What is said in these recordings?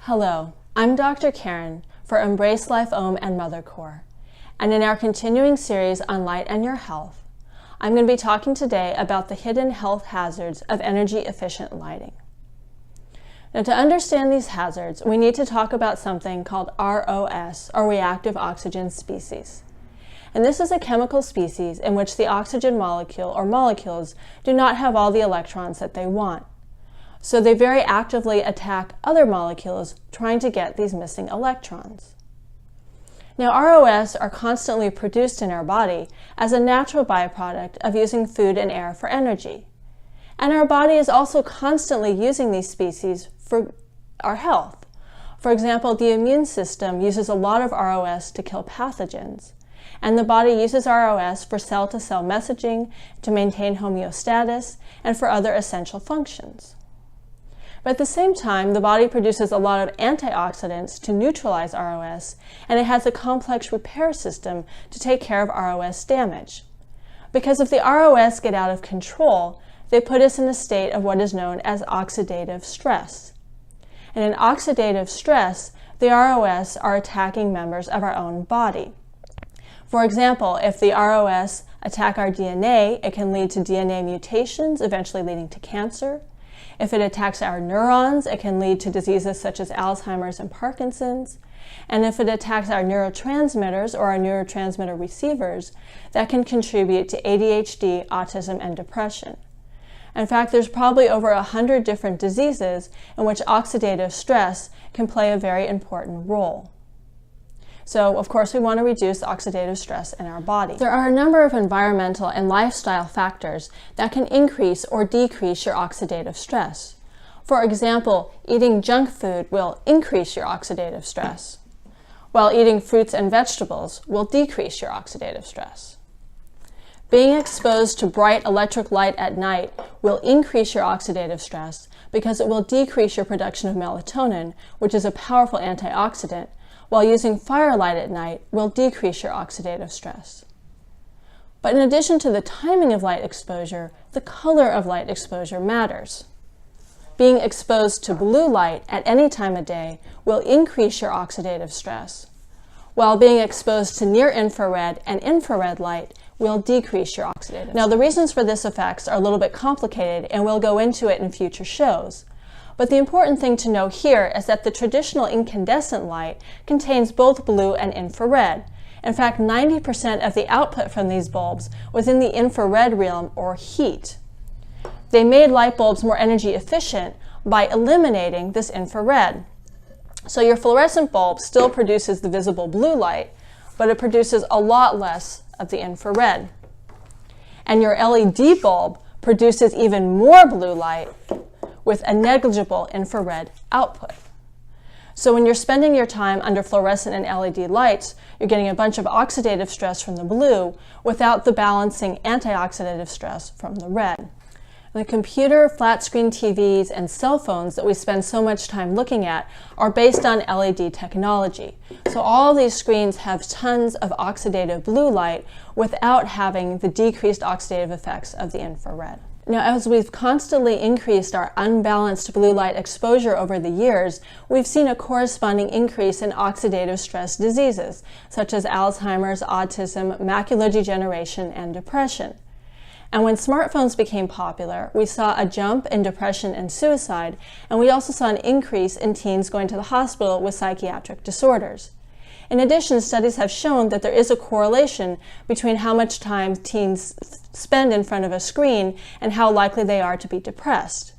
Hello, I'm Dr. Karen for Embrace Life Ohm and Mother Core, and in our continuing series on light and your health, I'm going to be talking today about the hidden health hazards of energy-efficient lighting. Now, to understand these hazards, we need to talk about something called ROS, or reactive oxygen species. And this is a chemical species in which the oxygen molecule or molecules do not have all the electrons that they want. So they very actively attack other molecules trying to get these missing electrons. Now, ROS are constantly produced in our body as a natural byproduct of using food and air for energy. And our body is also constantly using these species for our health. For example, the immune system uses a lot of ROS to kill pathogens. And the body uses ROS for cell-to-cell messaging, to maintain homeostasis, and for other essential functions. But at the same time, the body produces a lot of antioxidants to neutralize ROS, and it has a complex repair system to take care of ROS damage. Because if the ROS get out of control, they put us in a state of what is known as oxidative stress. And in oxidative stress, the ROS are attacking members of our own body. For example, if the ROS attack our DNA, it can lead to DNA mutations, eventually leading to cancer. If it attacks our neurons, it can lead to diseases such as Alzheimer's and Parkinson's. And if it attacks our neurotransmitters or our neurotransmitter receivers, that can contribute to ADHD, autism, and depression. In fact, there's probably over 100 different diseases in which oxidative stress can play a very important role. So, of course, we want to reduce oxidative stress in our body. There are a number of environmental and lifestyle factors that can increase or decrease your oxidative stress. For example, eating junk food will increase your oxidative stress, while eating fruits and vegetables will decrease your oxidative stress. Being exposed to bright electric light at night will increase your oxidative stress because it will decrease your production of melatonin, which is a powerful antioxidant, while using firelight at night will decrease your oxidative stress. But in addition to the timing of light exposure, the color of light exposure matters. Being exposed to blue light at any time of day will increase your oxidative stress, while being exposed to near-infrared and infrared light will decrease your oxidative stress. Now, the reasons for this effects are a little bit complicated, and we'll go into it in future shows. But the important thing to know here is that the traditional incandescent light contains both blue and infrared. In fact, 90% of the output from these bulbs was in the infrared realm, or heat. They made light bulbs more energy efficient by eliminating this infrared. So your fluorescent bulb still produces the visible blue light, but it produces a lot less of the infrared. And your LED bulb produces even more blue light with a negligible infrared output. So when you're spending your time under fluorescent and LED lights, you're getting a bunch of oxidative stress from the blue without the balancing antioxidative stress from the red. The computer, flat screen TVs, and cell phones that we spend so much time looking at are based on LED technology. So all these screens have tons of oxidative blue light without having the decreased oxidative effects of the infrared. Now, as we've constantly increased our unbalanced blue light exposure over the years, we've seen a corresponding increase in oxidative stress diseases, such as Alzheimer's, autism, macular degeneration, and depression. And when smartphones became popular, we saw a jump in depression and suicide, and we also saw an increase in teens going to the hospital with psychiatric disorders. In addition, studies have shown that there is a correlation between how much time teens spend in front of a screen and how likely they are to be depressed.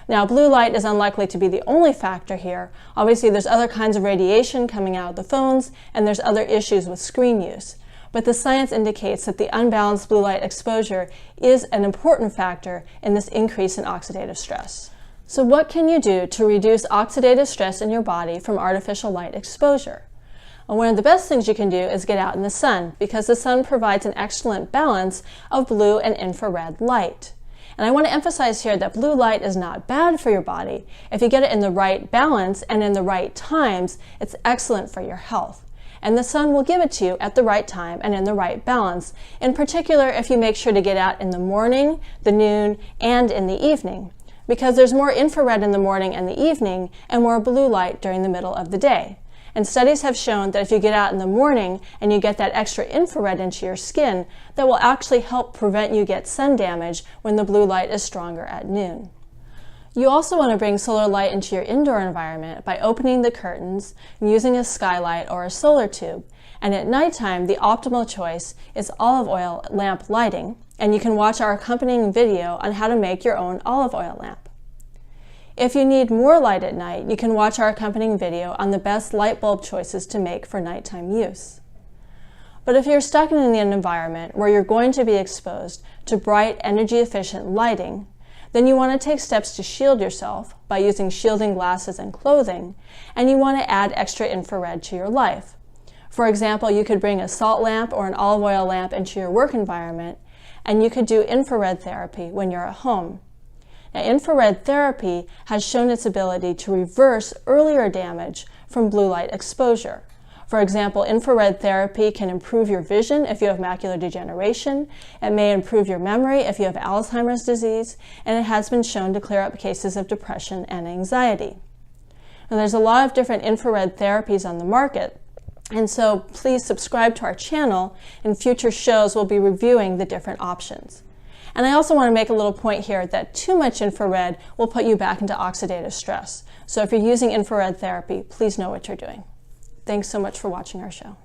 Now, blue light is unlikely to be the only factor here. Obviously, there's other kinds of radiation coming out of the phones, and there's other issues with screen use. But the science indicates that the unbalanced blue light exposure is an important factor in this increase in oxidative stress. So what can you do to reduce oxidative stress in your body from artificial light exposure? And one of the best things you can do is get out in the sun, because the sun provides an excellent balance of blue and infrared light. And I want to emphasize here that blue light is not bad for your body. If you get it in the right balance and in the right times, it's excellent for your health. And the sun will give it to you at the right time and in the right balance, in particular if you make sure to get out in the morning, the noon, and in the evening. because there's more infrared in the morning and the evening and more blue light during the middle of the day. And studies have shown that if you get out in the morning and you get that extra infrared into your skin, that will actually help prevent you get sun damage when the blue light is stronger at noon. You also want to bring solar light into your indoor environment by opening the curtains and using a skylight or a solar tube. And at nighttime, the optimal choice is olive oil lamp lighting, and you can watch our accompanying video on how to make your own olive oil lamp. If you need more light at night, you can watch our accompanying video on the best light bulb choices to make for nighttime use. But if you're stuck in an environment where you're going to be exposed to bright, energy-efficient lighting, then you want to take steps to shield yourself by using shielding glasses and clothing, and you want to add extra infrared to your life. For example, you could bring a salt lamp or an olive oil lamp into your work environment, and you could do infrared therapy when you're at home. Now, infrared therapy has shown its ability to reverse earlier damage from blue light exposure. For example, infrared therapy can improve your vision if you have macular degeneration. It may improve your memory if you have Alzheimer's disease, and it has been shown to clear up cases of depression and anxiety. Now, there's a lot of different infrared therapies on the market, and so please subscribe to our channel. In future shows, we'll be reviewing the different options. And I also want to make a little point here that too much infrared will put you back into oxidative stress. So if you're using infrared therapy, please know what you're doing. Thanks so much for watching our show.